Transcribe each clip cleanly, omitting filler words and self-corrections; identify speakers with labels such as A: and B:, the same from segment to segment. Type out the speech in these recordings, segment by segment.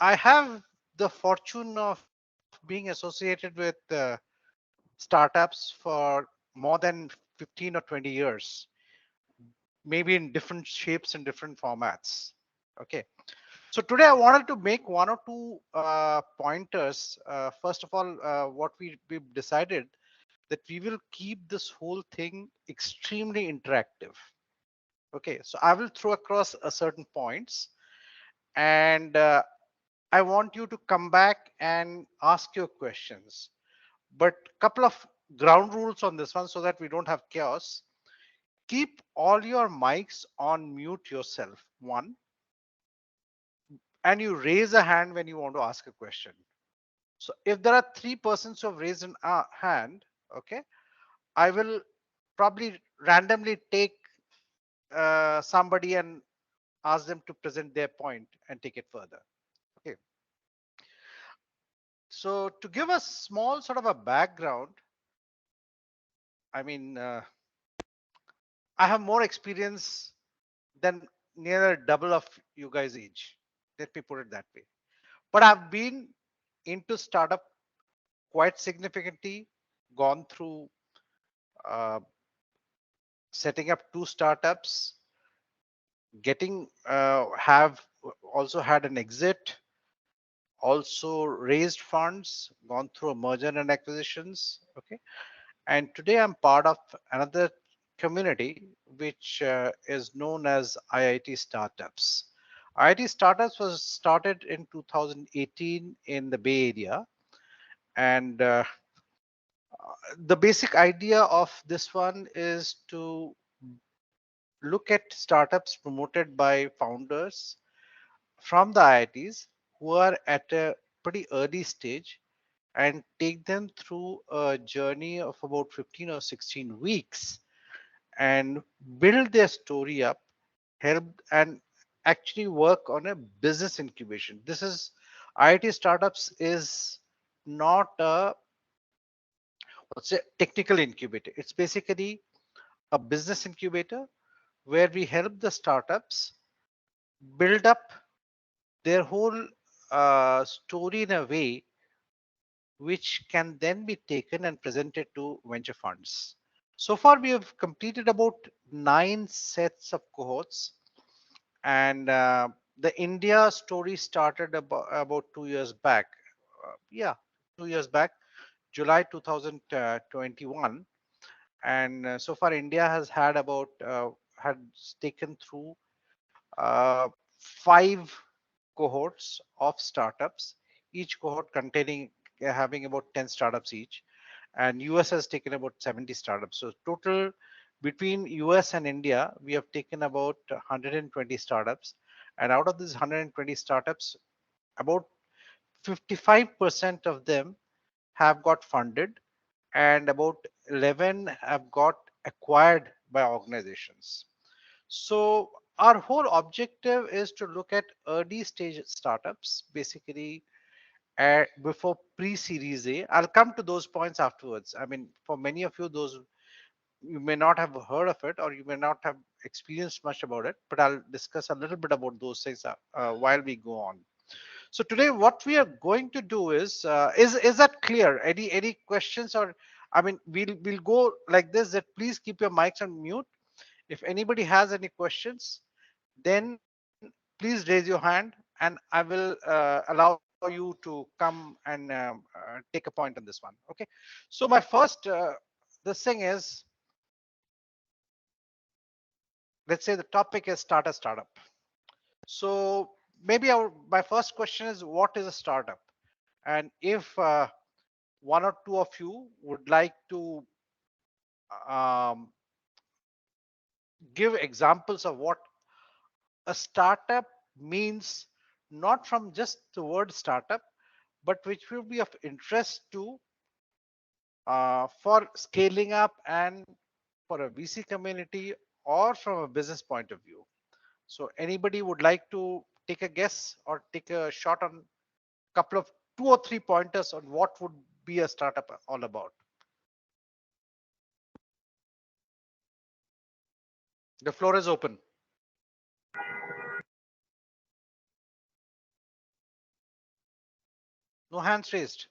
A: I have the fortune of being associated with startups for more than 15 or 20 years, maybe in different shapes and different formats. Okay. So today I wanted to make one or two pointers. First of all, what we decided that we will keep this whole thing extremely interactive. Okay, so I will throw across a certain points, and I want you to come back and ask your questions. But couple of ground rules on this one so that we don't have chaos. Keep all your mics on mute yourself, one, and you raise a hand when you want to ask a question. So if there are three persons who have raised an hand, okay, I will probably randomly take somebody and ask them to present their point and take it further. Okay. So to give a small sort of a background, I mean, I have more experience than near double of you guys' age. Let me put it that way. But I've been into startup quite significantly, gone through uh, setting up two startups, getting have also had an exit, also raised funds, gone through a merger and acquisitions. Okay, and today I'm part of another community which is known as IIT Startups. IIT Startups was started in 2018 in the Bay Area, and the basic idea of this one is to look at startups promoted by founders from the IITs who are at a pretty early stage and take them through a journey of about 15 or 16 weeks and build their story up, help and actually work on a business incubation. This is IIT Startups is not a what's a technical incubator. It's basically a business incubator where we help the startups build up their whole story in a way which can then be taken and presented to venture funds. So far, we have completed about 9 sets of cohorts, and the India story started about 2 years back. Yeah, 2 years back, July 2021, and so far India has had about had taken through 5 cohorts of startups, each cohort containing having about 10 startups each, and US has taken about 70 startups. So total between US and India, we have taken about 120 startups, and out of these 120 startups, about 55% of them have got funded, and about 11 have got acquired by organizations. So our whole objective is to look at early stage startups, basically before pre-series A. I'll come to those points afterwards. I mean, for many of you, those you may not have heard of it or you may not have experienced much about it, but I'll discuss a little bit about those things while we go on. So today, what we are going to do is that clear? Any questions or I mean, we'll go like this. That please keep your mics on mute. If anybody has any questions, then please raise your hand and I will allow you to come and take a point on this one. Okay. So my first this thing is, let's say the topic is start a startup. So maybe my first question is, what is a startup? And if one or two of you would like to um, give examples of what a startup means, not from just the word startup, but which will be of interest to for scaling up and for a VC community or from a business point of view. So anybody would like to take a guess or take a shot on a couple of 2 or 3 pointers on what would be a startup all about? The floor is open. No hands raised.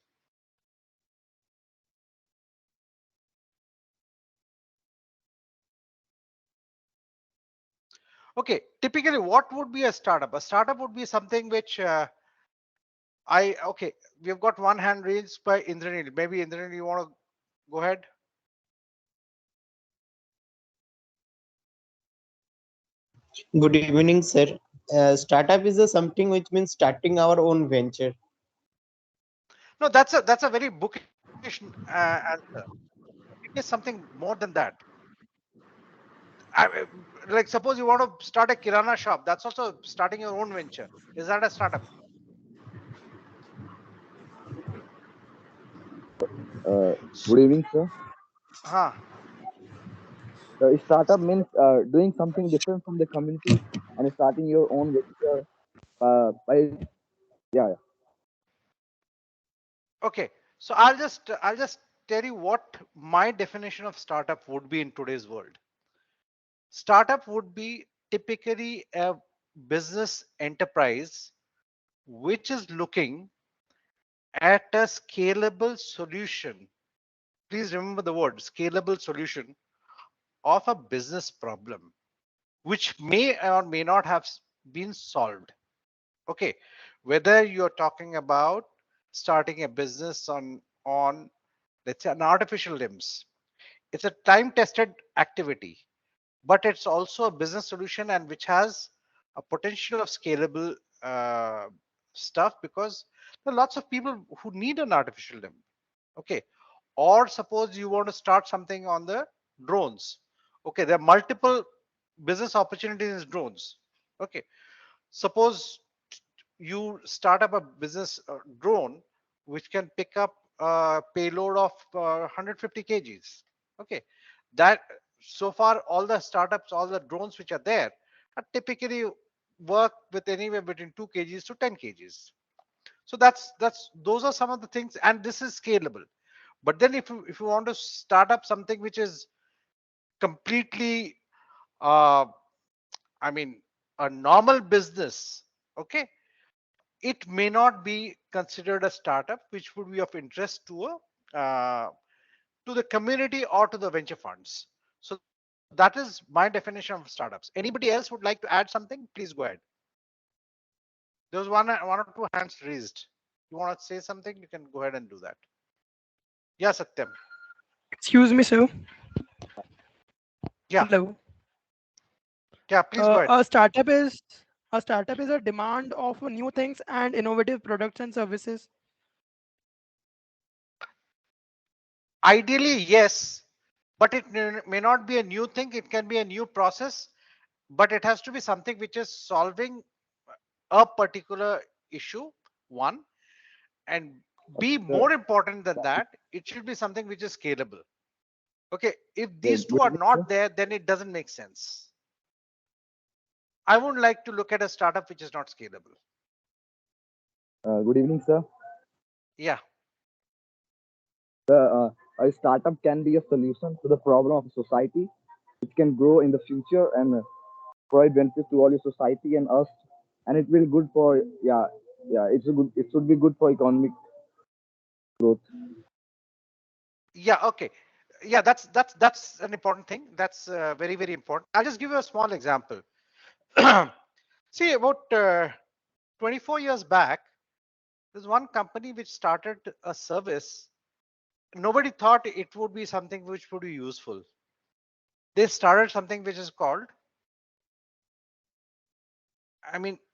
A: Okay, typically what would be a startup? A startup would be something which okay, we've got one hand raised by Indranil. Maybe Indranil, you want to go ahead?
B: Good evening, sir. Startup is something which means starting our own venture.
A: No, that's a very bookish answer. It is something more than that. Like suppose you want to start a kirana shop, that's also starting your own venture. Is that a startup?
C: Good evening, sir.
A: Huh.
C: Startup means doing something different from the community and starting your own venture. By yeah, yeah.
A: Okay, so I'll just tell you what my definition of startup would be in today's world. Startup would be typically a business enterprise which is looking at a scalable solution. Please remember the word scalable solution of a business problem, which may or may not have been solved. Okay, whether you're talking about starting a business on let's say an artificial limbs, it's a time tested activity, but it's also a business solution and which has a potential of scalable uh, stuff, because there are lots of people who need an artificial limb. Okay, or suppose you want to start something on the drones. Okay, there are multiple business opportunities in drones. Okay, suppose you start up a business drone which can pick up a payload of 150 kgs. Okay, that so far all the startups, all the drones which are there are typically work with anywhere between 2 kgs to 10 kgs. So that's those are some of the things, and this is scalable. But then if you want to start up something which is completely uh, I mean a normal business, okay, it may not be considered a startup which would be of interest to the community or to the venture funds. So that is my definition of startups. Anybody else would like to add something? Please go ahead. There was one or two hands raised. You want to say something? You can go ahead and do that. Yeah, Satyam.
D: Excuse me, sir.
A: Yeah,
D: Hello.
A: yeah. Please go
D: Uh,
A: ahead.
D: a startup is a startup is a demand of new things and innovative products and services.
A: Ideally, yes, but it may not be a new thing. It can be a new process, but it has to be something which is solving a particular issue. One, and be
C: Sir,
A: more important than that, it should be something which is scalable. Okay, if these two
C: good
A: are
C: evening, sir.
A: not there, then it doesn't make sense. I would like to look at a startup which is not scalable.
C: Good evening, sir.
A: Yeah,
C: A startup can be a solution to the problem of society, which can grow in the future and provide benefits to all your society and us, and it will good for yeah, yeah. It's a good. It should be good for economic growth.
A: yeah. Okay, yeah, that's an important thing. That's very important. I'll just give you a small example. See, about 24 years back, there's one company which started a service. Nobody thought it would be something which would be useful. They started something which is called,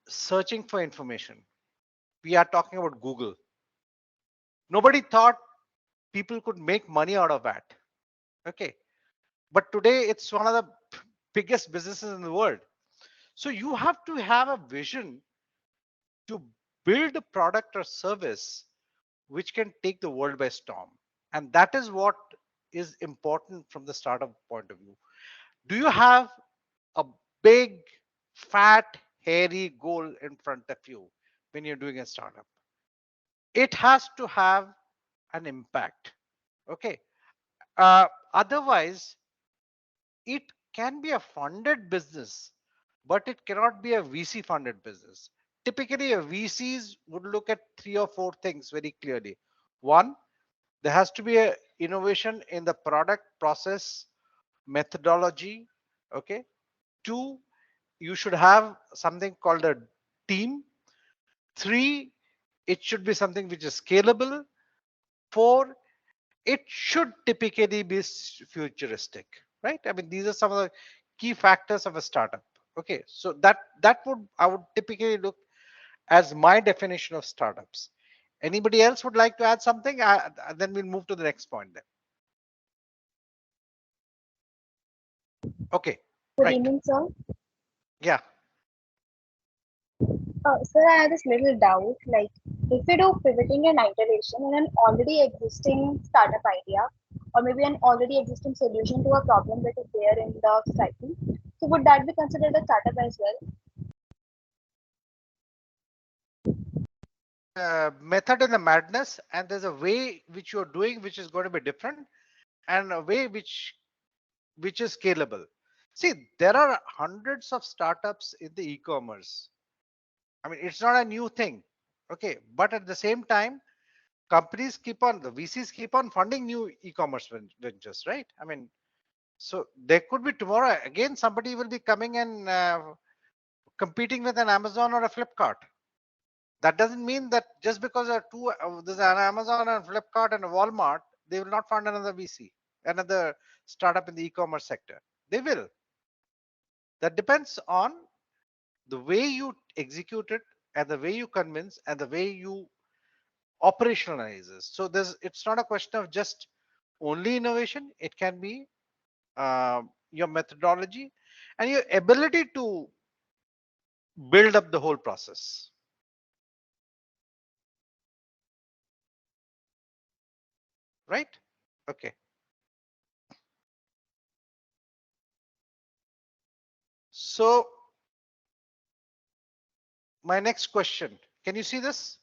A: searching for information. We are talking about Google. Nobody thought people could make money out of that. Okay, but today it's one of the biggest businesses in the world. So you have to have a vision to build a product or service which can take the world by storm, and that is what is important from the startup point of view. Do you have a big fat hairy goal in front of you when you're doing a startup? It has to have an impact. Okay, otherwise it can be a funded business, but it cannot be a VC funded business. typically VCs would look at 3 or 4 things very clearly. One, there has to be a innovation in the product, process, methodology. Okay. Two, you should have something called a team. Three, it should be something which is scalable. Four, it should typically be futuristic, right? I mean, these are some of the key factors of a startup. Okay, so that would I would typically look as my definition of startups. Anybody else would like to add something? Then we'll move to the next point then. Okay,
E: Good
A: right.
E: evening, sir.
A: Yeah.
E: Sir, I have this little doubt. Like, if we do pivoting and iteration in an already existing startup idea, or maybe an already existing solution to a problem that is there in the society, so would that be considered a startup as well?
A: Method in the madness, and there's a way which you're doing which is going to be different, and a way which is scalable. See, there are hundreds of startups in the e-commerce. I mean, it's not a new thing. Okay, but at the same time, the VCs keep on funding new e-commerce ventures, right? I mean, so there could be tomorrow again somebody will be coming and competing with an Amazon or a Flipkart. That doesn't mean that just because there's an Amazon and Flipkart and a Walmart, they will not fund another VC, another startup in the e-commerce sector. They will. That depends on the way you execute it and the way you convince and the way you operationalize it. So it's not a question of just only innovation. It can be your methodology and your ability to build up the whole process. Right? Okay. So my next question, can you see this?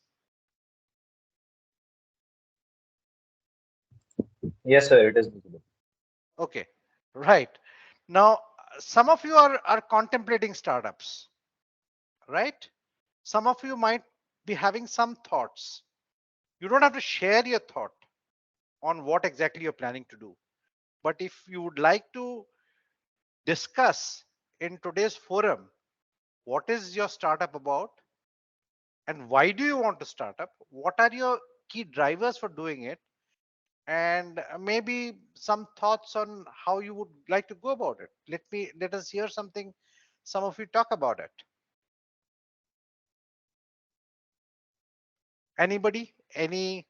F: Yes, sir, it is visible.
A: Okay, right. Now, some of you are contemplating startups, right? Some of you might be having some thoughts. You don't have to share your thought on what exactly you're planning to do. But if you would like to discuss in today's forum, what is your startup about and why do you want to start up? What are your key drivers for doing it? And maybe some thoughts on how you would like to go about it. Let us hear something, some of you talk about it. Anybody, any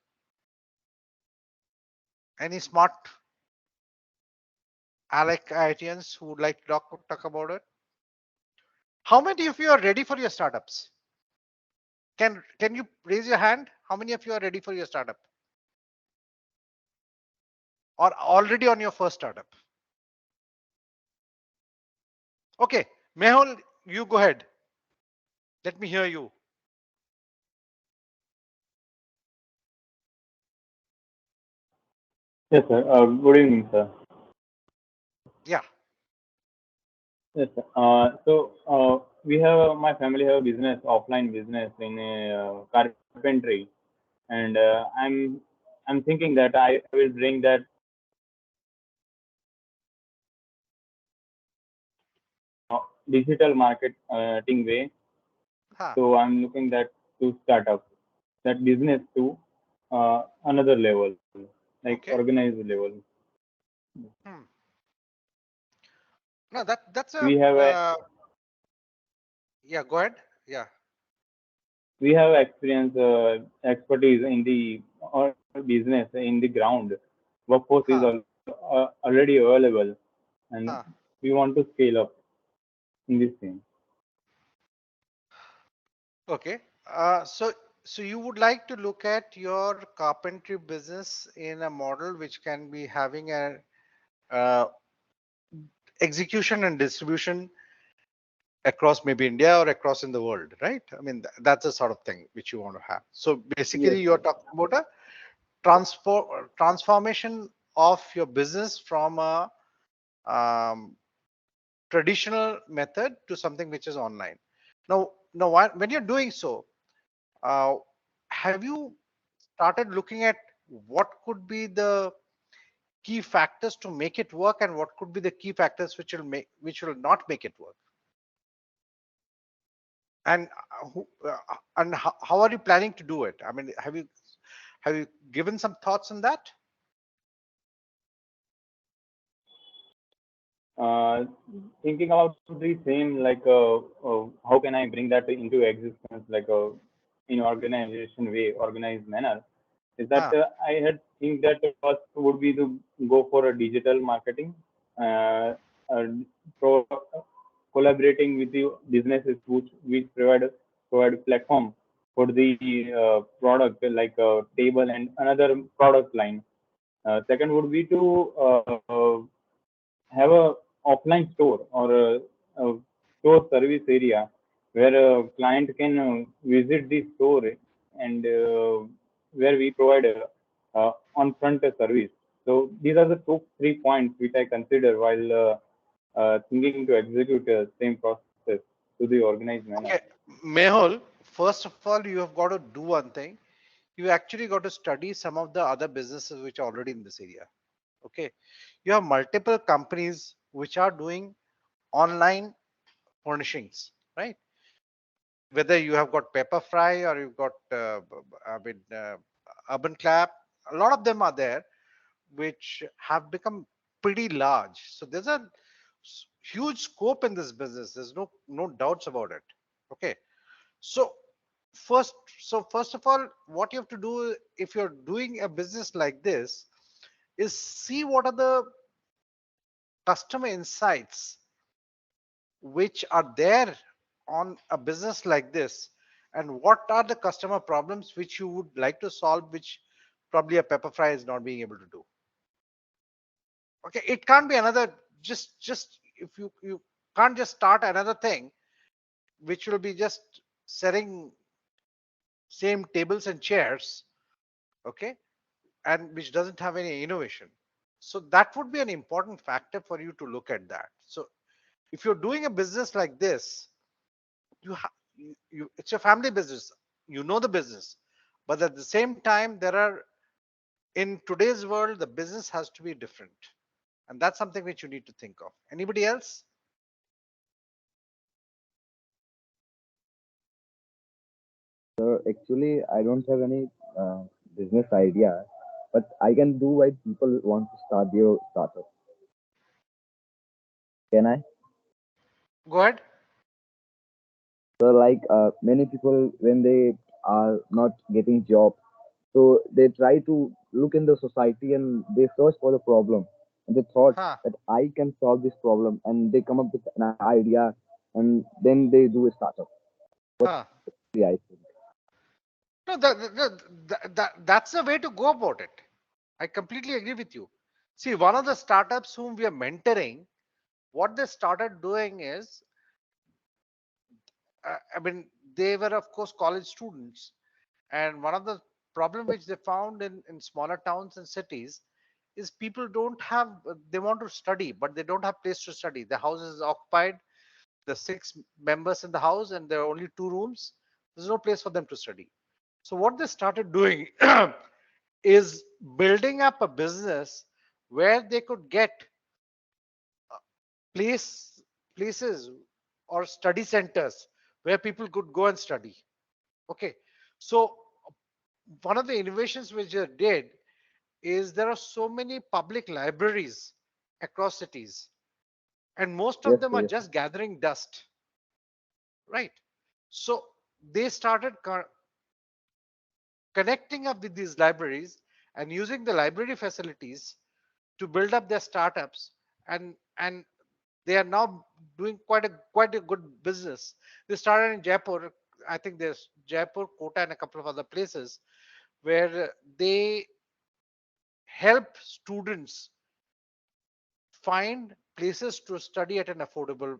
A: smart Alec IITians who would like to talk about it? How many of you are ready for your startups? Can you raise your hand? How many of you are ready for your startup or already on your first startup? Okay, Mehul, you go ahead. Let me hear you.
F: Yes, sir. Good evening, sir.
A: Yeah.
F: Yes, sir. We have my family have a business, offline business in carpentry, and I'm thinking that I will bring that digital marketing way.
A: Huh.
F: So I'm looking that to start up that business to another level, like
A: Okay.
F: organized level.
A: Hmm. No, that's a
F: We have a
A: yeah. Go ahead. Yeah.
F: we have experience expertise in the business in the ground. Workforce is
A: Huh.
F: already available, and
A: Huh.
F: we want to scale up in this thing.
A: Okay. So you would like to look at your carpentry business in a model which can be having a uh, execution and distribution across maybe India or across in the world, right? I mean, that's the sort of thing which you want to have. So
F: Yes,
A: basically, you're
F: sir.
A: talking about a transformation of your business from a um, traditional method to something which is online. Now, now when you're doing so, have you started looking at what could be the key factors to make it work, and what could be the key factors which will not make it work? And how are you planning to do it? I mean, have you given some thoughts on that?
F: uh, Thinking about the same, like how can I bring that into existence, like in organization way, organized manner, is that
A: Huh.
F: I had think that first would be to go for a digital marketing, uh, uh, pro, collaborating with the businesses which provide platform for the product, like table and another product line. Second would be to have a offline store or a store service area where a client can visit the store, and where we provide on-front service. So these are the two, 3 points which I consider while thinking to execute the same process to the organized manner.
A: Okay, Mehul, first of all, you have got to do one thing. You actually got to study some of the other businesses which are already in this area. Okay, you have multiple companies which are doing online furnishings, right? Whether you have got Pepperfry or you've got I mean Urban Clap, a lot of them are there which have become pretty large. So there's a huge scope in this business. There's no doubts about it. Okay, so first first of all, what you have to do if you're doing a business like this is see what are the customer insights which are there on a business like this, and what are the customer problems which you would like to solve, which probably a Pepperfry is not being able to do. Okay, it can't be another, just if you can't just start another thing which will be just selling same tables and chairs, okay, and which doesn't have any innovation. So that would be an important factor for you to look at that. So if you're doing a business like this, it's a family business, you know the business, but at the same time there are, in today's world the business has to be different, and that's something which you need to think of. Anybody else?
C: So actually, I don't have any business idea, but I can do why people want to start their startup. Can I?
A: Go ahead.
C: So like many people when they are not getting job, so they try to look in the society and they search for the problem, and they thought
A: Huh.
C: that I can solve this problem, and they come up with an idea, and then they do a startup. What
A: Huh.
C: I think.
A: No, that's the way to go about it. I completely agree with you. See, one of the startups whom we are mentoring, what they started doing is, I mean, they were of course college students, and one of the problem which they found in smaller towns and cities is people don't have, they want to study but they don't have place to study. The house is occupied, the six members in the house, and there are only two rooms. There's no place for them to study. So what they started doing is building up a business where they could get place places or study centers where people could go and study. Okay, so one of the innovations which they did is there are so many public libraries across cities, and most of
C: Yes,
A: them
C: sir,
A: are
C: yes.
A: just gathering dust, right? So they started connecting up with these libraries and using the library facilities to build up their startups, and they are now doing quite a good business. They started in Jaipur. I think there's Jaipur, Kota, and a couple of other places where they help students find places to study at an affordable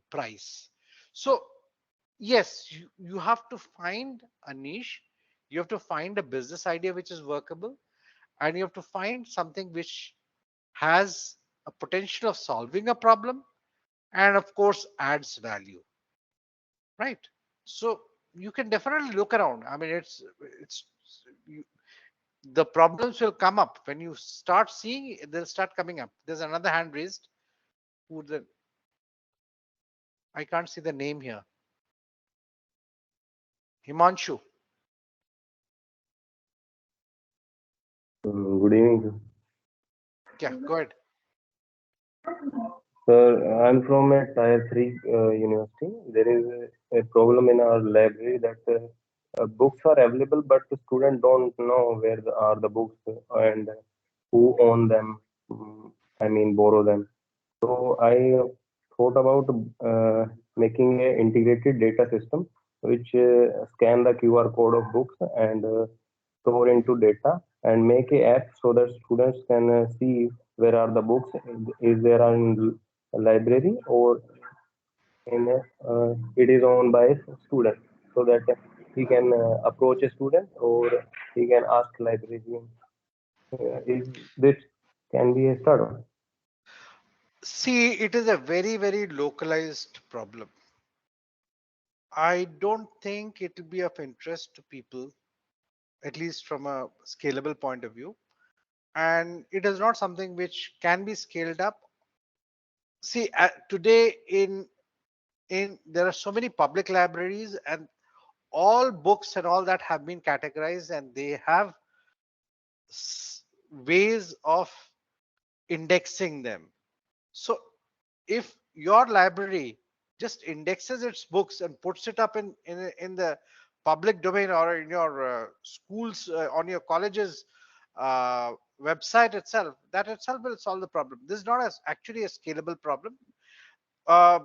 A: price. So yes, you have to find a niche, you have to find a business idea which is workable, and you have to find something which has a potential of solving a problem, and of course adds value. right? So you can definitely look around. I mean, it's you, the problems will come up when you start seeing. They'll start coming up. There's another hand raised. Who the I can't see the name here. Himanshu.
G: Good evening,
A: Yeah, go ahead.
G: sir. I'm from a tier 3 university. There is a problem in our library that books are available, but the students don't know where are the books and who own them. I mean, borrow them. So I thought about making a integrated data system which scan the QR code of books and store into data and make a app so that students can see where are the books is there in library or in it is owned by a student so that he can approach a student or he can ask librarian is this can be a startup.
A: See, it is a very, very localized problem. I don't think it will be of interest to people, at least from a scalable point of view. And it is not something which can be scaled up. See, today in there are so many public libraries, and all books and all that have been categorized, and they have ways of indexing them. So if your library just indexes its books and puts it up in the public domain or in your schools on your college's website itself, that itself will solve the problem. This is not actually a scalable problem. uh,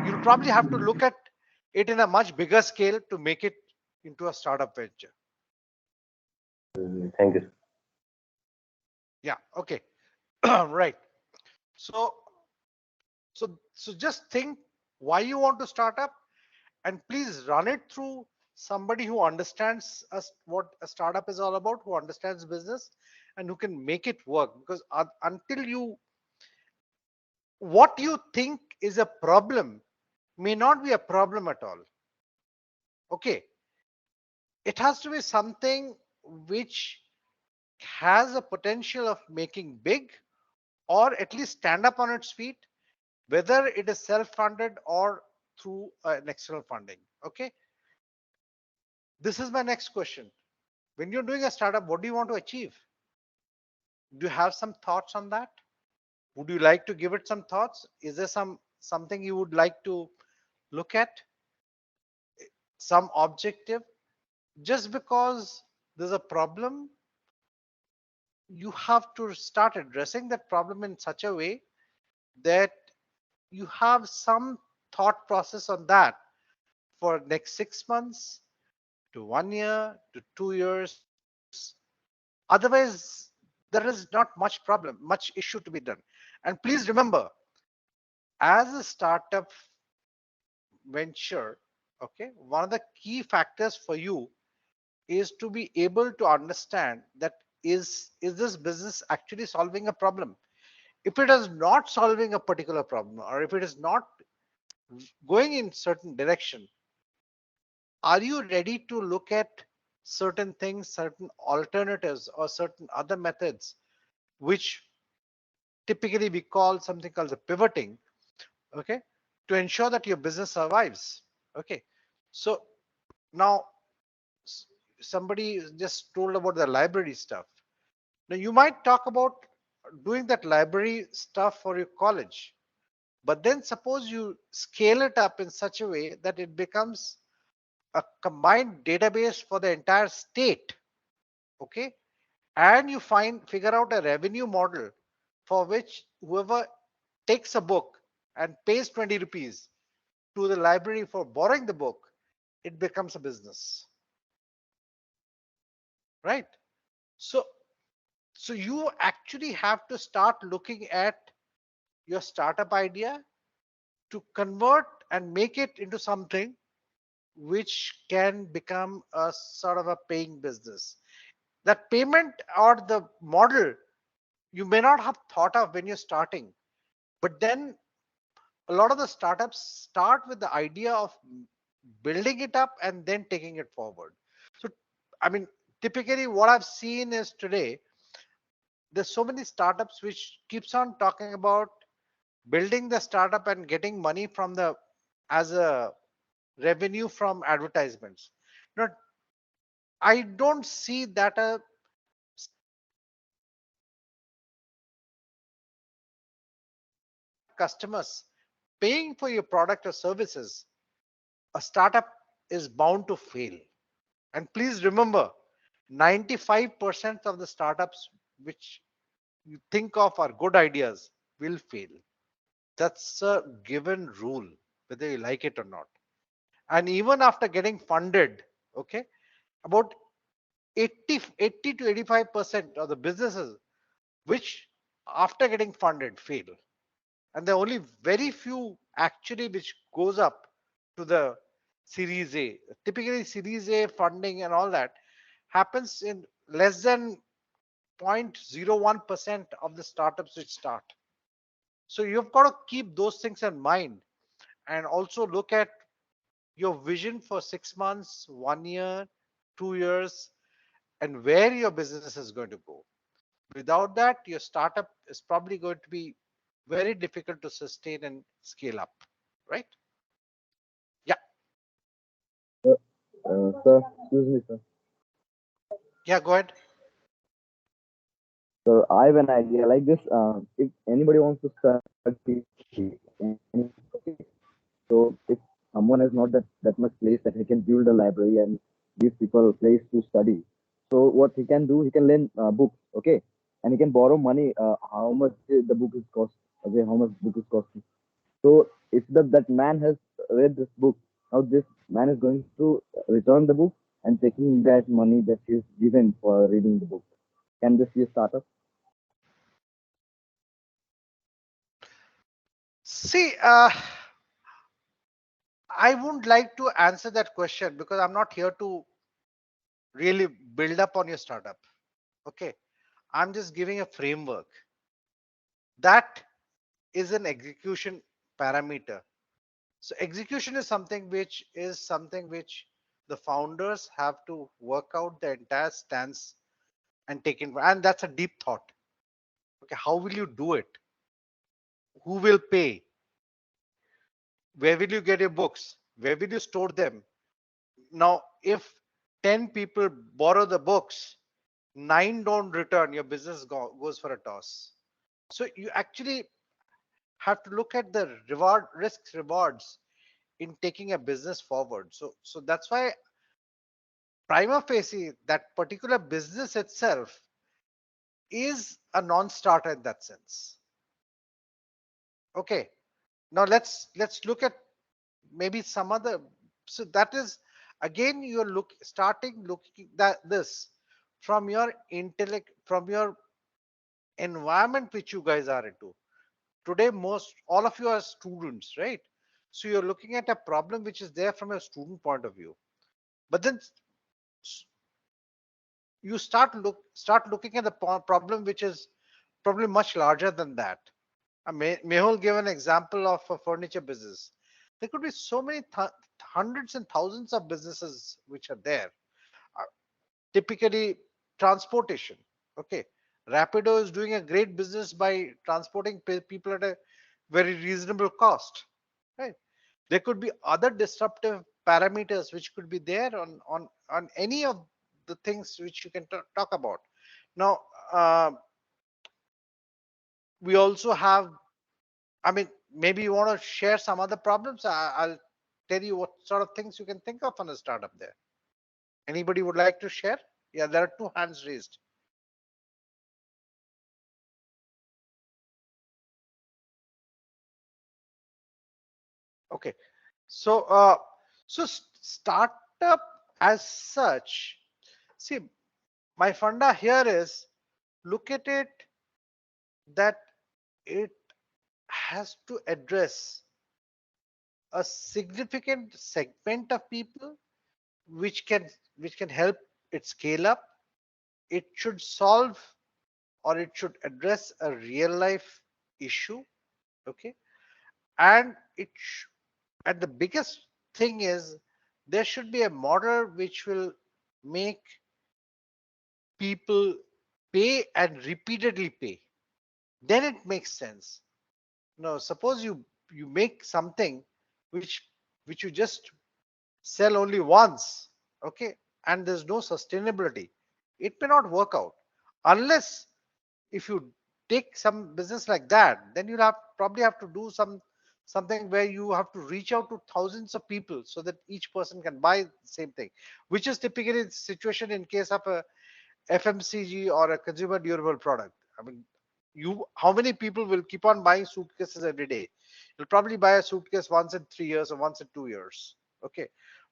A: you'll probably have to look at it in a much bigger scale to make it into a startup venture.
G: Thank you.
A: Yeah, okay. Right. So so just think why you want to start up, and please run it through somebody who understands us what a startup is all about, who understands business, and who can make it work. Because until you, what you think is a problem may not be a problem at all. Okay, it has to be something which has a potential of making big, or at least stand up on its feet, whether it is self-funded or through an external funding. Okay, this is my next question. When you're doing a startup, what do you want to achieve? Do you have some thoughts on that? Would you like to give it some thoughts? Is there something you would like to look at, some objective? Just because there's a problem, you have to start addressing that problem in such a way that you have some thought process on that for next 6 months to 1 year to 2 years. Otherwise, there is not much problem, much issue to be done. And please remember, as a startup venture, okay, one of the key factors for you is to be able to understand that is this business actually solving a problem. If it is not solving a particular problem, or if it is not going in certain direction, are you ready to look at certain things, certain alternatives, or certain other methods, which typically we call something called the pivoting, okay, to ensure that your business survives. Okay, so now somebody just told about the library stuff. Now you might talk about doing that library stuff for your college, but then suppose you scale it up in such a way that it becomes a combined database for the entire state. Okay, and you figure out a revenue model for which whoever takes a book and pays 20 rupees to the library for borrowing the book, it becomes a business, right? So so you actually have to start looking at your startup idea to convert and make it into something which can become a sort of a paying business. That payment or the model you may not have thought of when you're starting, but then a lot of the startups start with the idea of building it up and then taking it forward. So, I mean, typically what I've seen is today, there's so many startups which keeps on talking about building the startup and getting money from the as a revenue from advertisements. Now, I don't see that a customers paying for your product or services, a startup is bound to fail. And please remember, 95% of the startups which you think of are good ideas will fail. That's a given rule, whether you like it or not. And even after getting funded, okay, about 80 to 85% of the businesses which after getting funded fail. And there are only very few actually which goes up to the series A. Typically series A funding and all that happens in less than 0.01% of the startups which start. So you've got to keep those things in mind and also look at your vision for 6 months, 1 year, 2 years, and where your business is going to go. Without that, your startup is probably going to be very difficult to sustain and scale up, right? Yeah,
C: Sir, excuse me, sir.
A: yeah, go ahead.
C: So I have an idea like this. If anybody wants to study, so if someone has not that much place that he can build a library and give people a place to study, so what he can do, he can lend books, okay, and he can borrow money. How much the book is cost? Okay, how much book is costing? So if that man has read this book, now this man is going to return the book and taking that money that is given for reading the book. Can this be a startup?
A: See, I wouldn't like to answer that question because I'm not here to really build up on your startup. Okay. I'm just giving a framework. That is an execution parameter. So execution is something which the founders have to work out the entire stance and take in. And that's a deep thought. Okay. How will you do it? Who will pay? Where will you get your books? Where will you store them? Now, if 10 people borrow the books, 9 don't return, your business goes for a toss. So you actually have to look at the risks, rewards in taking a business forward. So that's why prima facie, that particular business itself is a non-starter in that sense. Okay. Now let's look at maybe some other. So that is again you're starting looking that this from your intellect, from your environment which you guys are into. Today most all of you are students, right? So you're looking at a problem which is there from a student point of view. But then you start looking at the problem which is probably much larger than that. Mehul gave an example of a furniture business. There could be so many hundreds and thousands of businesses which are there. Uh, Typically, transportation. Okay, Rapido is doing a great business by transporting people at a very reasonable cost. Right. There could be other disruptive parameters which could be there on any of the things which you can talk about. Now, we also have, I mean, maybe you want to share some other problems. I'll tell you what sort of things you can think of on a startup there. Anybody would like to share? Yeah, there are two hands raised. Okay, so startup as such. See, my funda here is look at it that it has to address a significant segment of people which can help it scale up. It should solve or it should address a real life issue. Okay, and and the biggest thing is there should be a model which will make people pay and repeatedly pay. Then it makes sense. Now, suppose you make something which you just sell only once, okay, and there's no sustainability. It may not work out unless if you take some business like that, then you'll probably have to do something where you have to reach out to thousands of people so that each person can buy the same thing, which is typically the situation in case of a FMCG or a consumer durable product. I mean, how many people will keep on buying suitcases every day? You'll probably buy a suitcase once in 3 years or once in 2 years. Okay.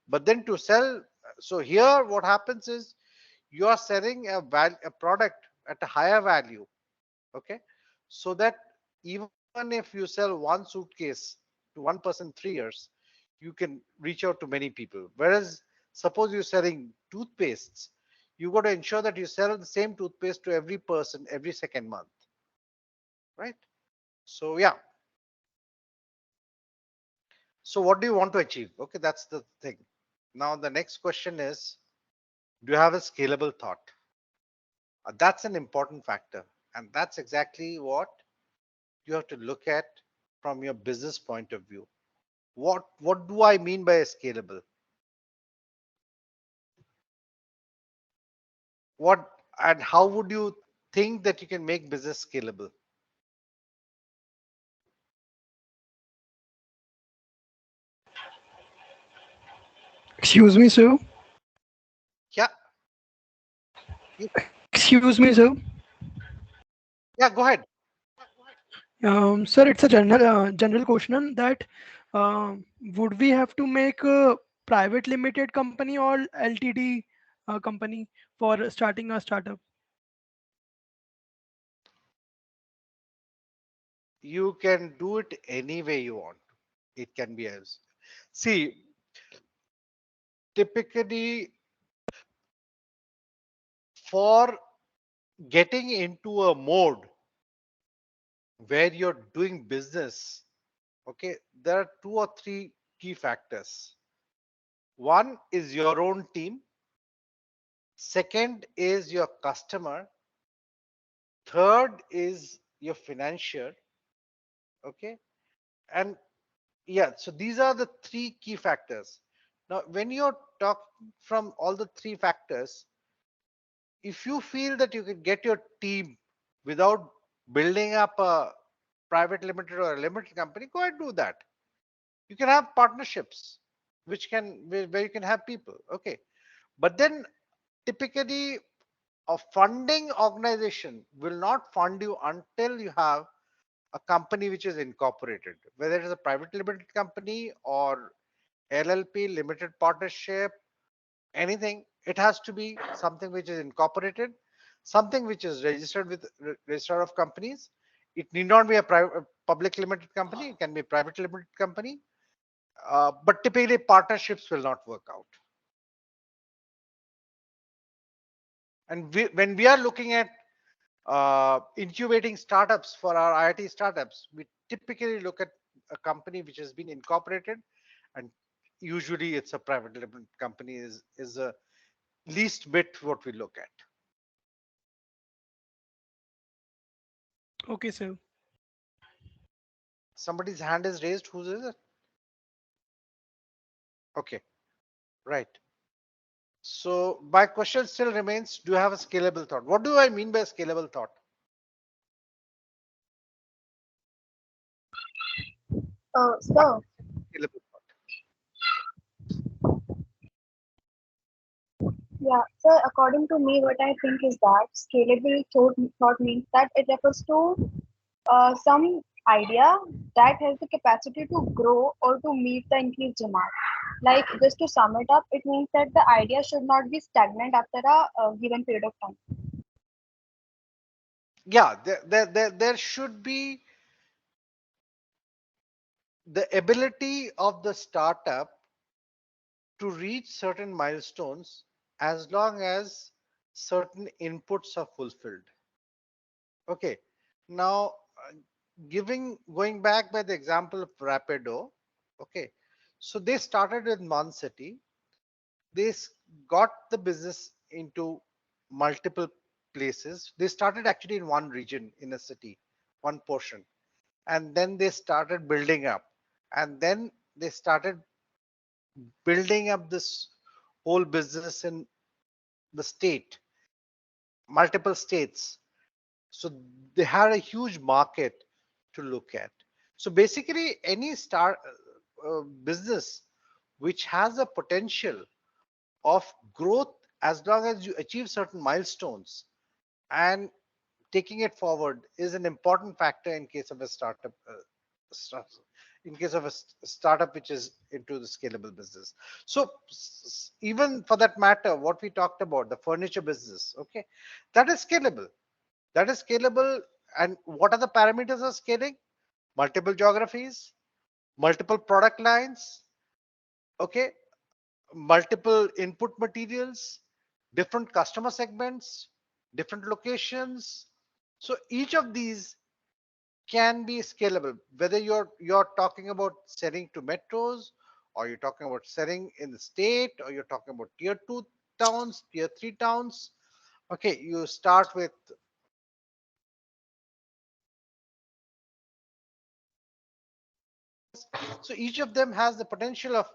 A: But then to sell, so here what happens is you are selling a product at a higher value. Okay. So that even if you sell one suitcase to one person 3 years, you can reach out to many people. Whereas suppose you're selling toothpastes, you got to ensure that you sell the same toothpaste to every person every second month, right? So yeah. So what do you want to achieve? Okay, that's the thing. Now the next question is, do you have a scalable thought? That's an important factor, and that's exactly what you have to look at from your business point of view. What do I mean by a scalable? What and how would you think that you can make business scalable?
D: Excuse me, sir.
A: Yeah, you,
D: Excuse me, sir.
A: yeah, go ahead.
D: Sir, it's a general question that uh, would we have to make a private limited company or LTD company for starting a startup?
A: You can do it any way you want. It can be as, see, typically for getting into a mode where you're doing business, okay, there are two or three key factors. One is your own team. Second is your customer. Third is your financier. Okay. And yeah, so these are the three key factors. Now, when you're talking from all the three factors, if you feel that you can get your team without building up a private limited or a limited company, go ahead and do that. You can have partnerships where you can have people. Okay. But then typically a funding organization will not fund you until you have a company which is incorporated, whether it is a private limited company or LLP, limited partnership, anything. It has to be something which is incorporated, something which is registered with register of companies. It need not be a private public limited company. It can be a private limited company. But typically partnerships will not work out. And when we are looking at incubating startups for our IIT startups, we typically look at a company which has been incorporated, and usually it's a private limited company is a least bit what we look at.
D: Okay, sir.
A: Somebody's hand is raised. Whose is it? Okay, right. So my question still remains: do you have a scalable thought? What do I mean by scalable thought? What
E: So,
A: is scalable thought?
E: yeah, so according to me, what I think is that thought means that it refers to some idea that has the capacity to grow or to meet the increased demand. Like, just to sum it up, it means that the idea should not be stagnant after a given period of time.
A: Yeah, there should be the ability of the startup to reach certain milestones as long as certain inputs are fulfilled. Okay. Now, going back by the example of Rapido, okay. So they started with one city. they got the business into multiple places. They started actually in one region, in a city, one portion, and then they started building up, and then they started building up this whole business in the state, multiple states. So they had a huge market to look at. So basically, any business which has a potential of growth, as long as you achieve certain milestones and taking it forward, is an important factor in case of a startup. In case of a startup which is into the scalable business. So even for that matter, what we talked about, the furniture business, okay, that is scalable. That is scalable. And what are the parameters of scaling? Multiple geographies, multiple product lines, okay, multiple input materials, different customer segments, different locations. So each of these can be scalable, whether you're talking about selling to metros, or you're talking about selling in the state, or you're talking about tier 2 towns, tier 3 towns. Okay, you start with so each of them has the potential of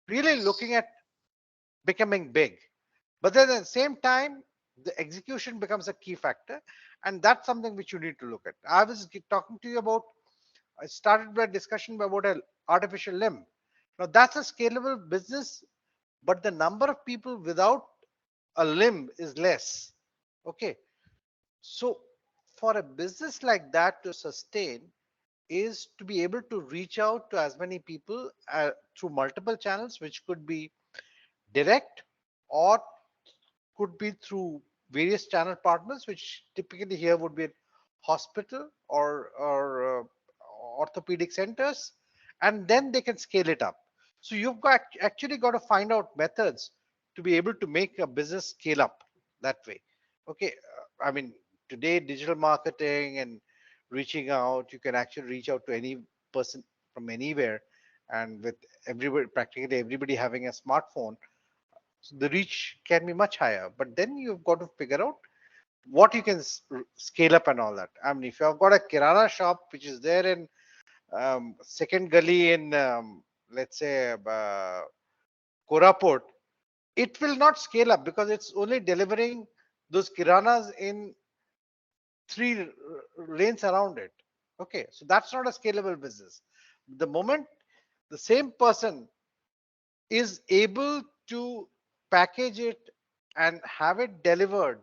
A: really looking at becoming big. But then at the same time, the execution becomes a key factor, and that's something which you need to look at. I was talking to you about, I started my discussion about an artificial limb. Now that's a scalable business, but the number of people without a limb is less. Okay, so for a business like that to sustain is to be able to reach out to as many people through multiple channels, which could be direct or could be through various channel partners, which typically here would be hospital or orthopedic centers, and then they can scale it up. So you've got actually got to find out methods to be able to make a business scale up that way. Okay, I mean, today digital marketing and reaching out, you can actually reach out to any person from anywhere, and with everybody, practically everybody having a smartphone, so the reach can be much higher. But then you've got to figure out what you can scale up and all that. I mean, if you've got a kirana shop which is there in second gully in let's say Koraput, it will not scale up because it's only delivering those kiranas in three lanes around it. Okay, so that's not a scalable business. The moment the same person is able to package it and have it delivered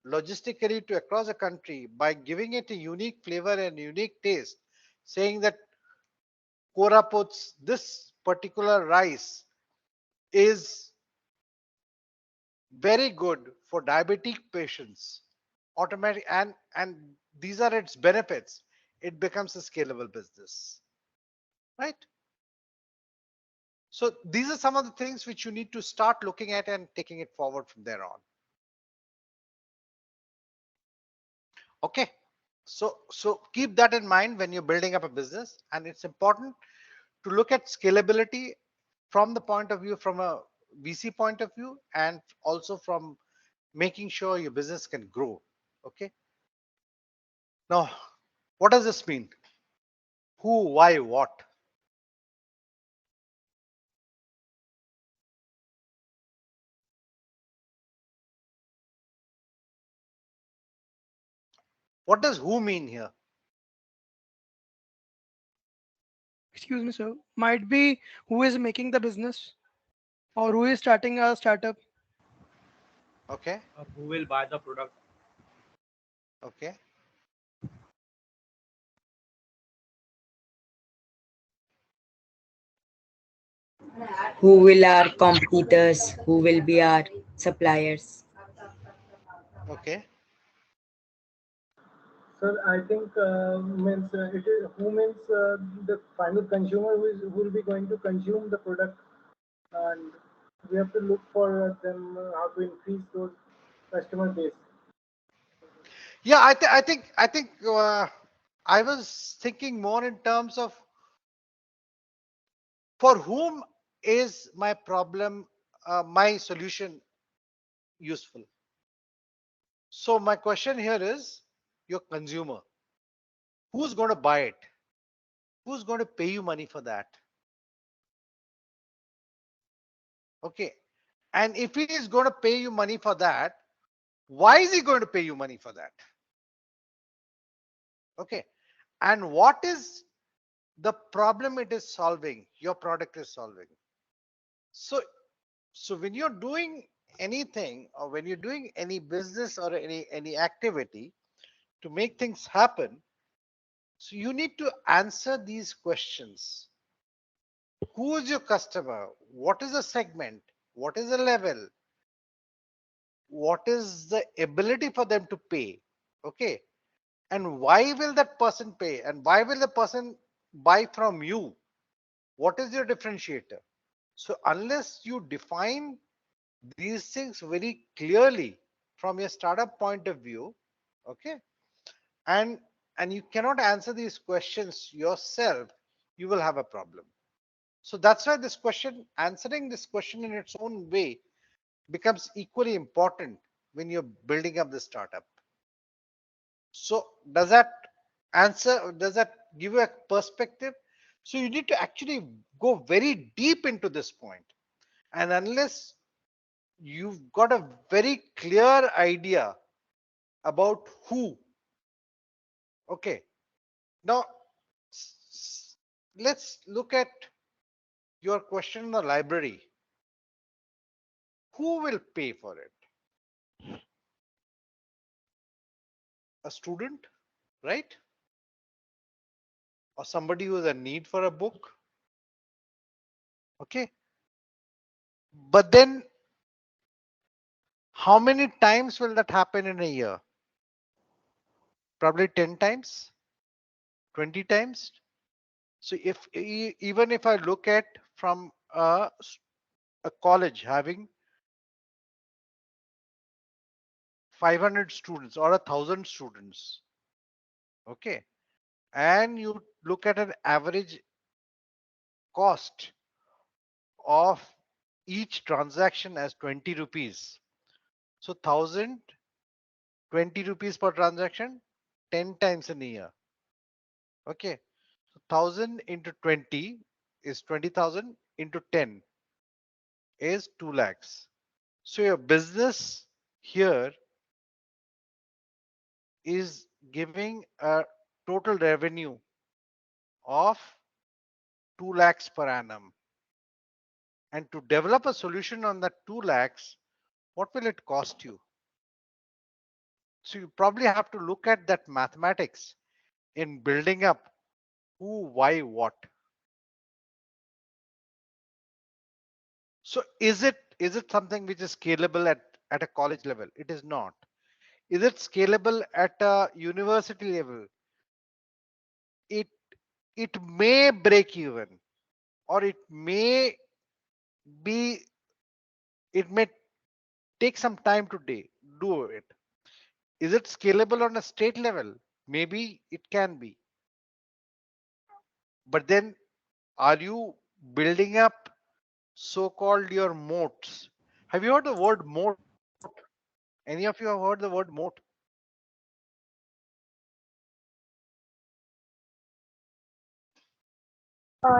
A: logistically to across the country by giving it a unique flavor and unique taste, saying that Koraput's this particular rice is very good for diabetic patients, automatic, and these are its benefits, it becomes a scalable business, right? So these are some of the things which you need to start looking at and taking it forward from there on. Okay, so keep that in mind when you're building up a business, and it's important to look at scalability from the point of view, from a VC point of view, and also from making sure your business can grow. Okay, now what does this mean? Who, why, what? What does who mean here?
D: Excuse me, sir. Might be who is making the business or who is starting a startup.
A: Okay,
H: Or who will buy the product.
A: okay,
I: Who will our competitors? Who will be our suppliers?
A: okay.
J: Sir, I think means it is who means the final consumer who will be going to consume the product, and we have to look for them how to increase those customer base.
A: Yeah, I think I was thinking more in terms of for whom is my problem my solution useful. So my question here is your consumer. Who's going to buy it? Who's going to pay you money for that? Okay. And if he is going to pay you money for that, why is he going to pay you money for that? Okay. And what is the problem it is solving, your product is solving? So when you're doing anything, or when you're doing any business or any activity to make things happen, so you need to answer these questions. Who is your customer? What is the segment? What is the level? What is the ability for them to pay? Okay. And why will that person pay? And why will the person buy from you? What is your differentiator? So unless you define these things very clearly from your startup point of view, okay, and you cannot answer these questions yourself, you will have a problem. So that's why this question, answering this question in its own way, becomes equally important when you're building up the startup. So does that answer, does that give you a perspective? So you need to actually go very deep into this point. And unless you've got a very clear idea about who, okay, now let's look at your question in the library. Who will pay for it? A student, right? Or somebody who has a need for a book. Okay. But then how many times will that happen in a year? Probably 10 times, 20 times. So if even if I look at from a college having 500 students or 1,000 students, okay, and you look at an average cost of each transaction as 20 rupees. So 1,000, 20 rupees per transaction, 10 times in a year. Okay. So 1,000 into 20 is 20,000 into 10 is 2 lakhs. So your business here is giving a total revenue of 2 lakhs per annum. And to develop a solution on that 2 lakhs, what will it cost you? So you probably have to look at that mathematics in building up who, why, what. So is it something which is scalable at a college level? It is not. Is it scalable at a university level? It may break even, or it may be, it may take some time to do it. Is it scalable on a state level? Maybe it can be. But then are you building up so-called your moats? Have you heard the word moat? Any of you have heard the word moat?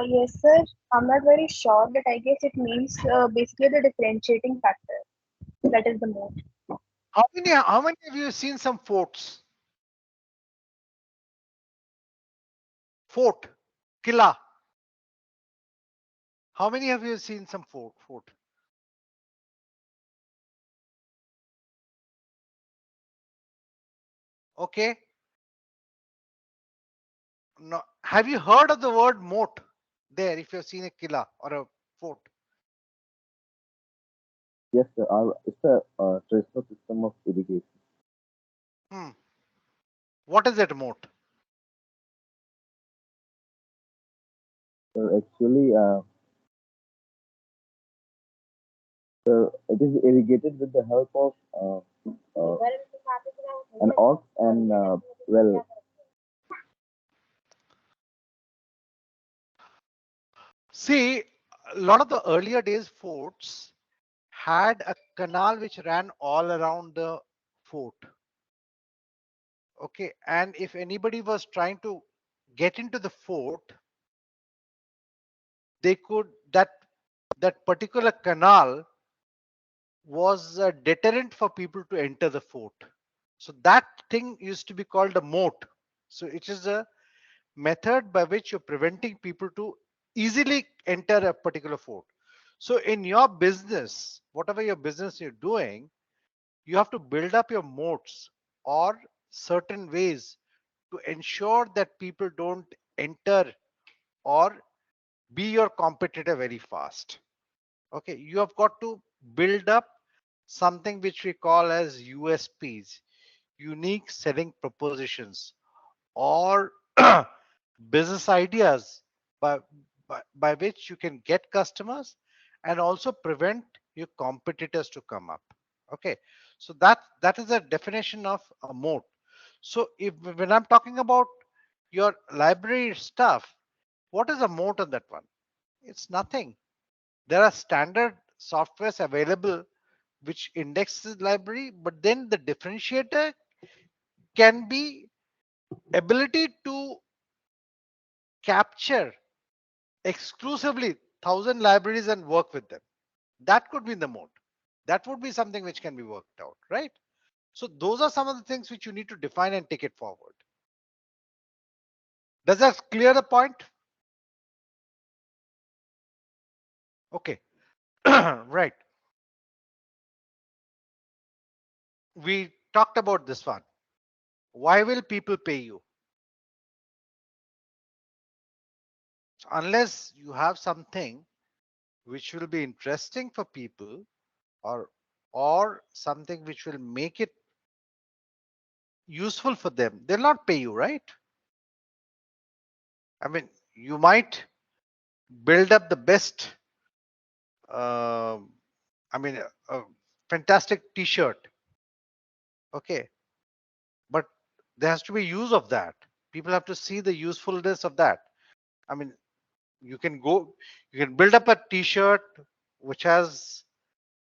E: Yes, sir. I'm not very sure, but I guess it means basically the differentiating factor. That is the mode.
A: How many of you have seen some forts? Fort, Killa. How many of you have seen some fort? Okay. No. Have you heard of the word moat there if you've seen a Killa or a fort?
C: Yes, sir. It's a traditional system of irrigation.
A: Hmm. What is that moat?
C: So actually, so it is irrigated with the help of an ox and well.
A: See, a lot of the earlier days forts, had a canal which ran all around the fort. Okay, and if anybody was trying to get into the fort, they could, that particular canal was a deterrent for people to enter the fort. So that thing used to be called a moat. So it is a method by which you're preventing people to easily enter a particular fort. So in your business, whatever your business you're doing, you have to build up your moats or certain ways to ensure that people don't enter or be your competitor very fast. Okay, you have got to build up something which we call as USPs, unique selling propositions, or business ideas by, by which you can get customers and also prevent your competitors to come up. Okay, so that is a definition of a moat. So if when I'm talking about your library stuff, what is a moat on that one? It's nothing. There are standard softwares available which indexes library, but then the differentiator can be ability to capture exclusively 1,000 libraries and work with them. That could be the mode. That would be something which can be worked out, right? So those are some of the things which you need to define and take it forward. Does that clear the point? Okay, right. We talked about this one. Why will people pay you? So unless you have something which will be interesting for people, or something which will make it useful for them, they'll not pay you, right? I mean, you might build up the best, uh, I mean, a fantastic t-shirt, okay, but there has to be use of that. People have to see the usefulness of that. I mean, you can build up a t-shirt which has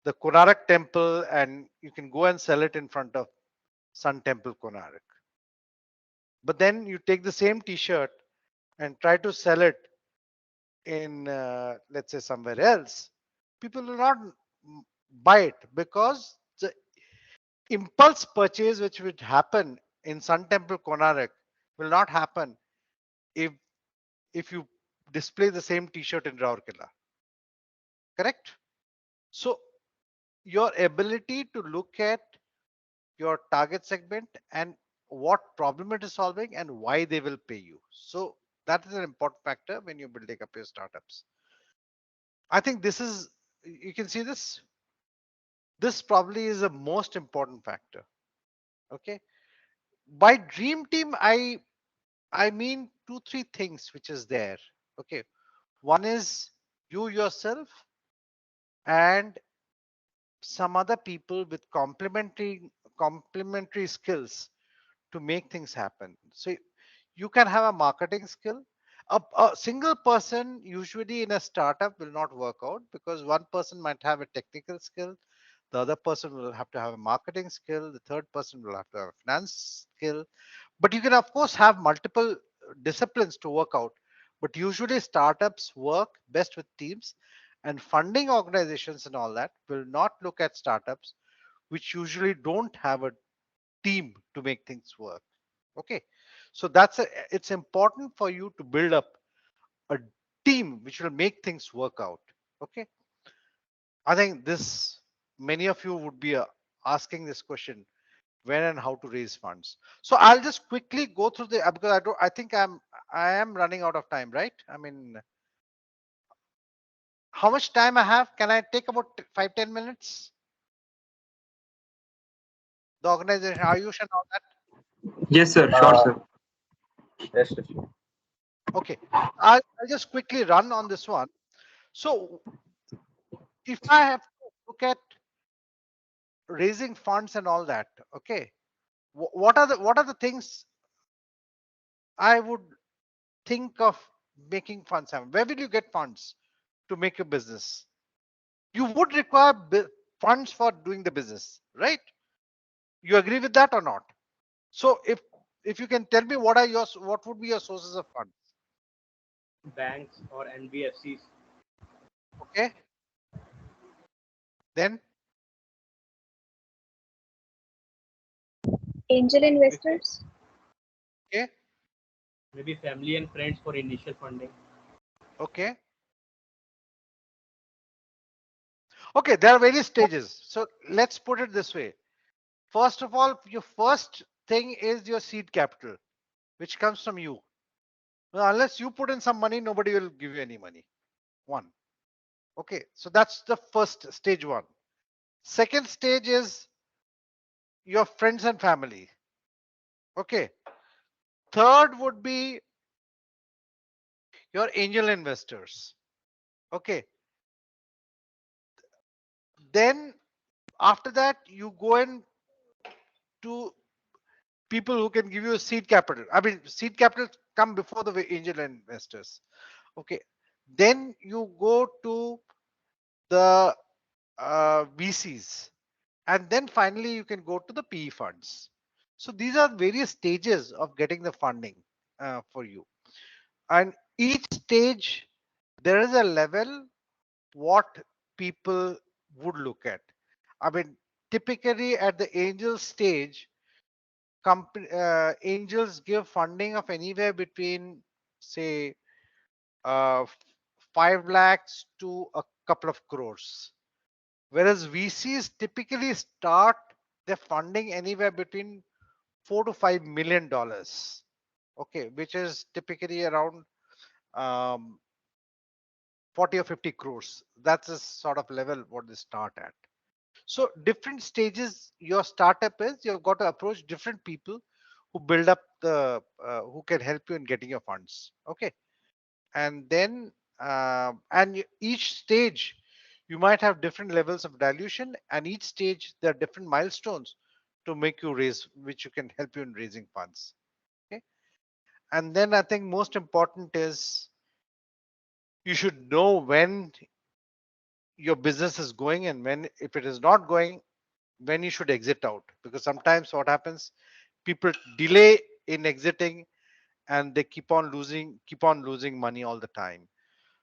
A: the Konark temple, and you can go and sell it in front of Sun Temple Konark. But then you take the same t-shirt and try to sell it in, let's say, somewhere else. People will not buy it because the impulse purchase which would happen in Sun Temple Konark will not happen if you display the same t-shirt in Raurkela. Correct? So your ability to look at your target segment and what problem it is solving and why they will pay you. So that is an important factor when you're building up your startups. I think this is, you can see this. This probably is the most important factor. Okay. By dream team, I mean 2-3 things which is there. Okay. One is you yourself and some other people with complementary skills to make things happen. So you can have a marketing skill. A single person usually in a startup will not work out because one person might have a technical skill, the other person will have to have a marketing skill, the third person will have to have a finance skill. But you can of course have multiple disciplines to work out. But usually startups work best with teams, and funding organizations and all that will not look at startups which usually don't have a team to make things work. Okay, so it's important for you to build up a team which will make things work out. Okay, I think this, many of you would be asking this question, when and how to raise funds. So I'll just quickly go through the, because I think I am running out of time, right? I mean, how much time I have? Can I take about 5-10 minutes? The organization, Ayush and all that.
F: Yes, sir. Sure, sir.
G: Yes, yes.
A: Okay, I'll just quickly run on this one. So if I have to look at raising funds and all that, okay, what are the things I would think of making funds? Where will you get funds to make your business? You would require funds for doing the business, right? You agree with that or not? So if you can tell me what would be your sources of funds?
H: Banks or NBFCs.
A: Okay, then
E: Angel investors.
A: okay,
H: Maybe family and friends for initial funding.
A: okay, okay. There are various stages. So let's put it this way. First of all, your first thing is your seed capital, which comes from you. Well, unless you put in some money, nobody will give you any money. One. Okay, so that's the first stage one. Second stage is your friends and family. Okay. Third would be your angel investors. Okay. Then after that, you go in to people who can give you a seed capital. I mean, seed capital come before the angel investors. Okay. Then you go to the VCs, and then finally you can go to the PE funds. So these are various stages of getting the funding for you. And each stage, there is a level what people would look at. I mean, typically at the angel stage, angels give funding of anywhere between, say, uh, 5 lakhs to a couple of crores. Whereas VCs typically start their funding anywhere between $4 to $5 million. Okay, which is typically around 40 or 50 crores. That's the sort of level what they start at. So different stages your startup is, you've got to approach different people who build up who can help you in getting your funds. Okay. And then, each stage, you might have different levels of dilution, and each stage there are different milestones to make you raise, which you can help you in raising funds. Okay. And then I think most important is you should know when your business is going and when, if it is not going, when you should exit out. Because sometimes what happens, people delay in exiting and they keep on losing money all the time.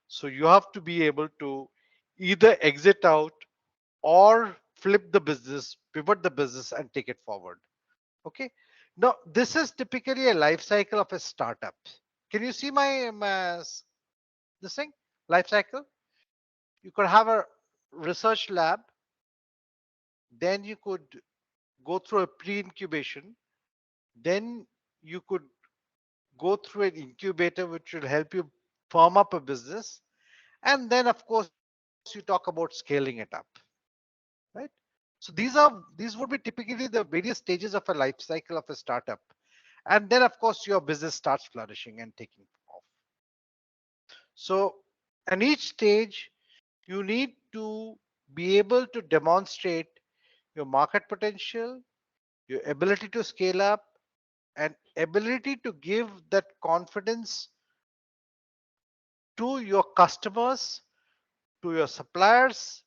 A: So you have to be able to either exit out or flip the business, pivot the business and take it forward. Okay. Now this is typically a life cycle of a startup. Can you see this thing? Life cycle? You could have a research lab, then you could go through a pre-incubation, then you could go through an incubator which will help you firm up a business, and then of course you talk about scaling it up, right? So these would be typically the various stages of a life cycle of a startup, and then of course your business starts flourishing and taking off. So at each stage you need to be able to demonstrate your market potential, your ability to scale up, and ability to give that confidence to your customers, to your suppliers,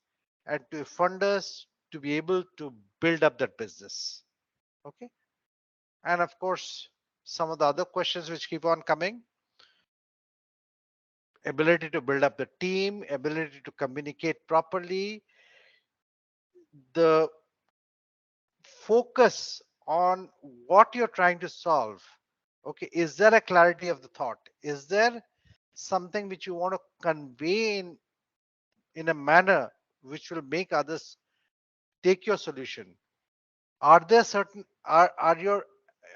A: and to your funders to be able to build up that business. Okay. And of course, some of the other questions which keep on coming: ability to build up the team, ability to communicate properly, the focus on what you're trying to solve. Okay, is there a clarity of the thought? Is there something which you want to convey in a manner which will make others take your solution? Are there certain are your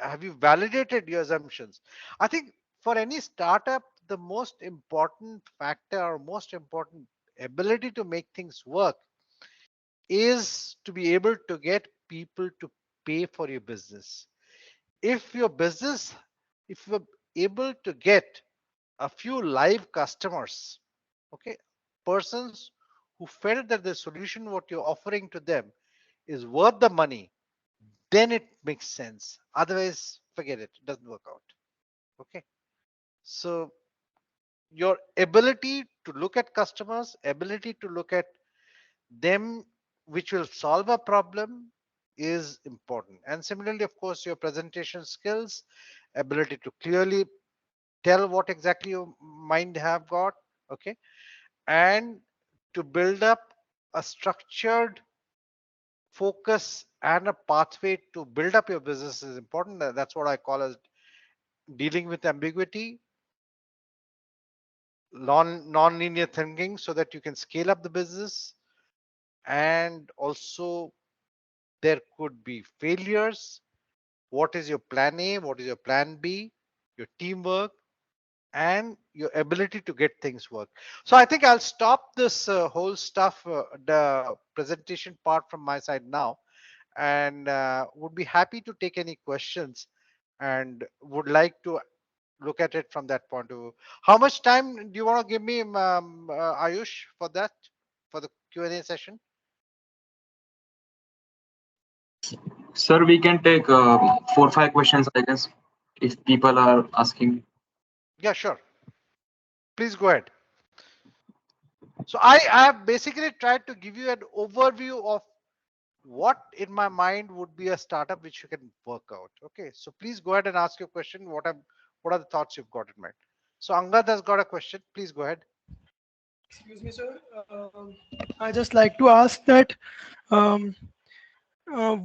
A: have you validated your assumptions? I think for any startup, the most important factor or most important ability to make things work is to be able to get people to pay for your business. If your business, if you're able to get a few live customers, okay, persons who felt that the solution what you're offering to them is worth the money, then it makes sense. Otherwise, forget it. It doesn't work out. Okay. So your ability to look at customers, ability to look at them which will solve a problem is important. And similarly, of course, your presentation skills, ability to clearly tell what exactly your mind have got, okay, and to build up a structured focus and a pathway to build up your business is important. That's what I call as dealing with ambiguity, non-linear thinking, so that you can scale up the business. And also there could be failures. What is your plan A? What is your plan B? Your teamwork and your ability to get things work. So I think I'll stop this whole stuff, the presentation part from my side now, and would be happy to take any questions and would like to look at it from that point of view. How much time do you want to give me, Ayush, for that, for the Q&A session?
K: Sir, we can take 4 or 5 questions, I guess, if people are asking.
A: Yeah, sure. Please go ahead. So I have basically tried to give you an overview of what in my mind would be a startup which you can work out. Okay, so please go ahead and ask your question. What are the thoughts you've got in mind? So Angad has got a question. Please go ahead.
D: Excuse me, sir. I just like to ask that um, uh,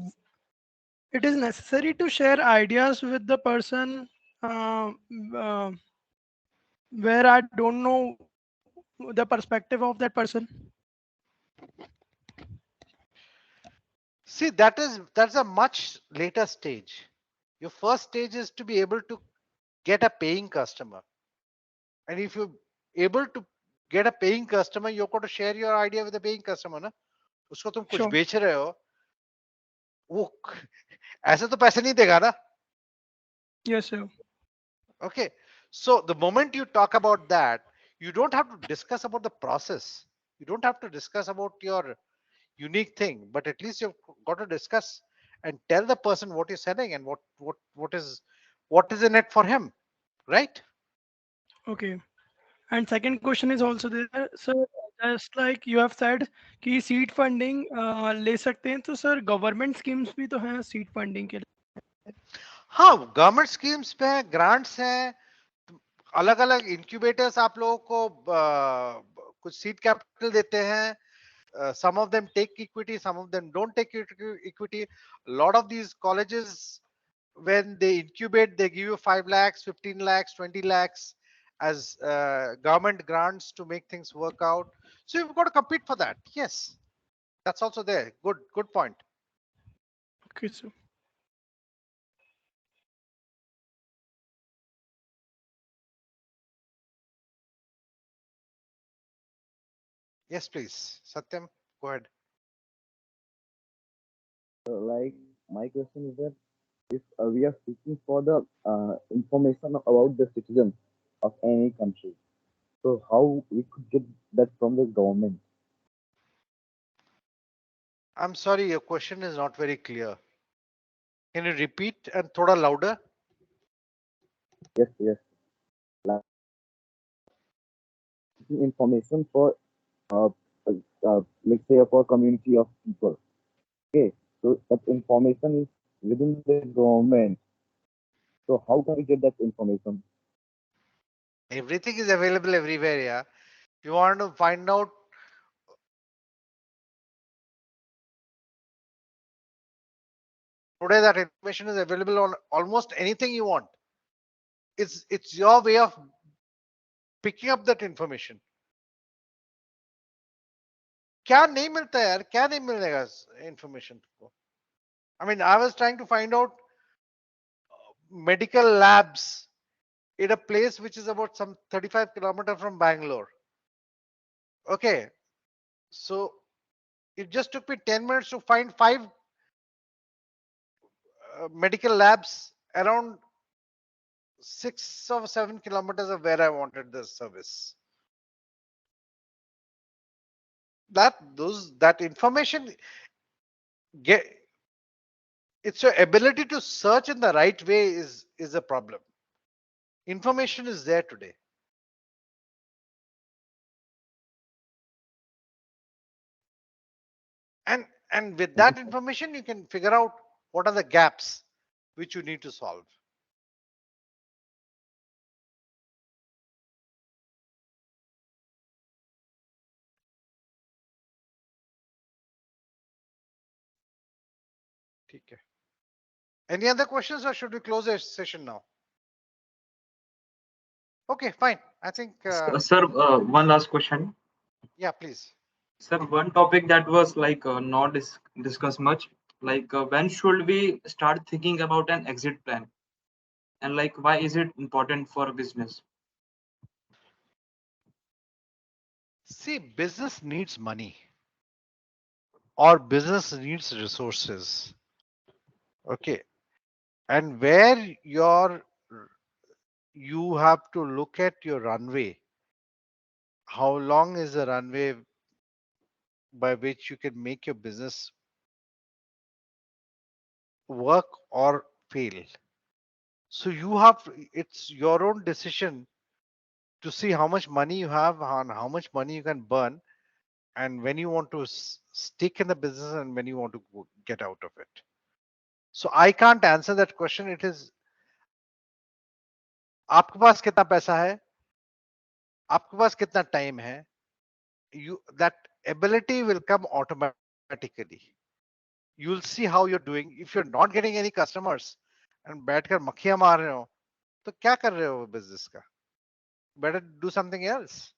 D: it is necessary to share ideas with the person uh, uh, where I don't know the perspective of that person.
A: See, that's a much later stage. Your first stage is to be able to get a paying customer. And if you're able to get a paying customer, you've got to share your idea with the paying customer, ना? उसको तुम कुछ
D: Sure.
A: बेच रहे हो, वो ऐसे तो पैसे नहीं देगा ना?
D: Yes, sir.
A: Okay. So the moment you talk about that, you don't have to discuss about the process. You don't have to discuss about your unique thing, but at least you've got to discuss and tell the person what you're selling and what is in it for him, right?
D: Okay. And second question is also there, sir. Just like you have said कि seed funding ले सकते हैं, तो sir government schemes भी तो हैं seed funding के लिए.
A: हाँ, गवर्नमेंट स्कीम्स पे हैं, ग्रांट्स हैं, अलग अलग इंक्यूबेटर्स आप लोगों को कुछ सीड कैपिटल देते हैं. Some of them take equity, some of them don't take equity. A lot of these colleges, when they incubate, they give you 5 lakhs, 15 lakhs, 20 lakhs as government grants to make things work out. So you've got to compete for that. Yes, that's also there. Good point.
D: Okay, sir.
A: Yes, please. Satyam, go ahead.
C: Like my question is that if we are seeking for the information about the citizens of any country, so how we could get that from the government?
A: I'm sorry, your question is not very clear. Can you repeat and thoda louder?
C: Yes. Like information for uh, let's say for community of people. Okay, so that information is within the government. So how can we get that information?
A: Everything is available everywhere. Yeah. If you want to find out today, that information is available on almost anything you want. It's your way of picking up that information. क्या नहीं मिलता यार, क्या नहीं मिलेगा information को? I mean, I was trying to find out medical labs in a place which is about some 35 kilometers from Bangalore. Okay, so it just took me 10 minutes to find 5 medical labs around 6 or 7 kilometers of where I wanted the service. That information, get it's your ability to search in the right way is a problem. Information is there today. And And with that information, you can figure out what are the gaps which you need to solve. Okay. Any other questions, or should we close the session now? Okay, fine. I think.
K: Sir, one last question.
A: Yeah, please.
K: Sir, one topic that was like not discussed much, like when should we start thinking about an exit plan, and like why is it important for business?
A: See, business needs money, or business needs resources. Okay, and where you have to look at your runway. How long is the runway by which you can make your business work or fail? So you have it's your own decision to see how much money you have and how much money you can burn, and when you want to stick in the business and when you want to get out of it. So I can't answer that question. It is आपके पास कितना पैसा है, आपके पास कितना time है, that ability will come automatically. You'll see how you're doing. If you're not getting any customers and बैठकर मक्खियां मार रहे हो, तो क्या कर रहे हो business का? Better do something else.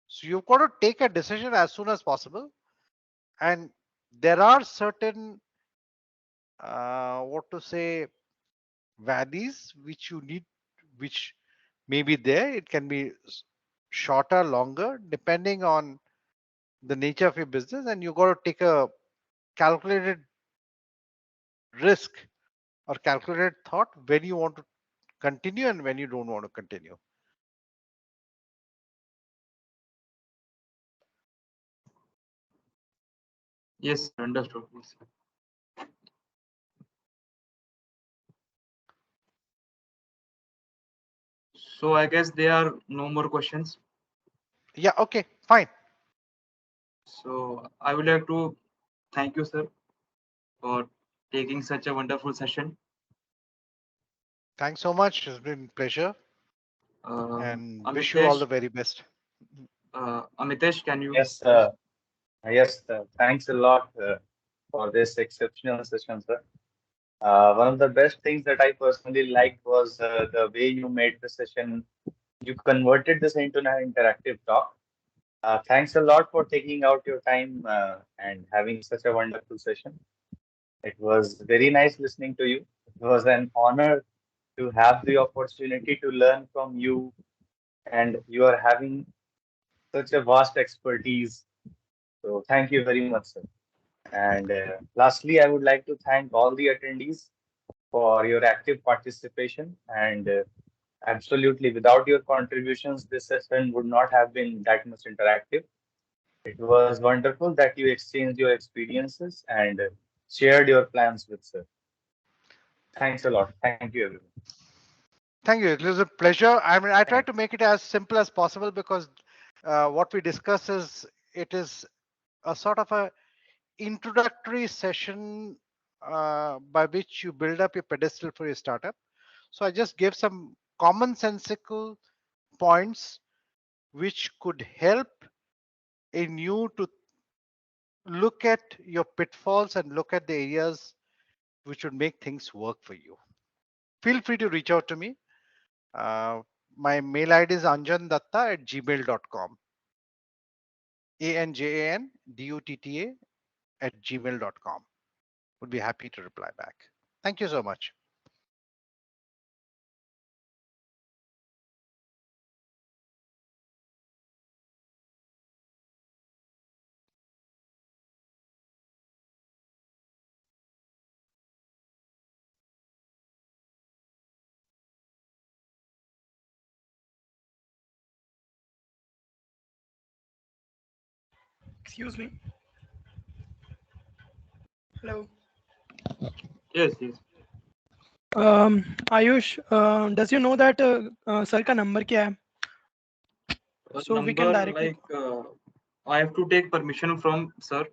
A: So you've got to take a decision as soon as possible, and there are certain what to say valleys which you need, which may be there. It can be shorter, longer, depending on the nature of your business, and you got to take a calculated risk or calculated thought when you want to continue and when you don't want to continue.
K: Yes, understood. Yes. So I guess there are no more questions.
A: Yeah, okay, fine.
K: So I would like to thank you, sir, for taking such a wonderful session.
A: Thanks so much. It's been a pleasure. And wish you all the very best.
K: Amitesh, can you?
F: Yes, yes. Thanks a lot for this exceptional session, sir. One of the best things that I personally liked was the way you made the session. You converted this into an interactive talk. Thanks a lot for taking out your time and having such a wonderful session. It was very nice listening to you. It was an honor to have the opportunity to learn from you, and you are having such a vast expertise. So thank you very much, sir. And lastly, I would like to thank all the attendees for your active participation. And absolutely, without your contributions, this session would not have been that much interactive. It was wonderful that you exchanged your experiences and shared your plans with us. Thanks a lot. Thank you, everyone.
A: Thank you. It was a pleasure. I mean, I tried to make it as simple as possible because what we discuss is a sort of a introductory session by which you build up your pedestal for your startup. So I just gave some commonsensical points which could help in you to look at your pitfalls and look at the areas which would make things work for you. Feel free to reach out to me. My mail ID is anjandutta@gmail.com. ANJANDUTTA@gmail.com. Would be happy to reply back. Thank you so much.
D: Excuse me. Hello.
K: Yes, yes.
D: Ayush, does you know that sir का number क्या है? So we can
K: Number
D: directly.
K: like I have to take permission from sir.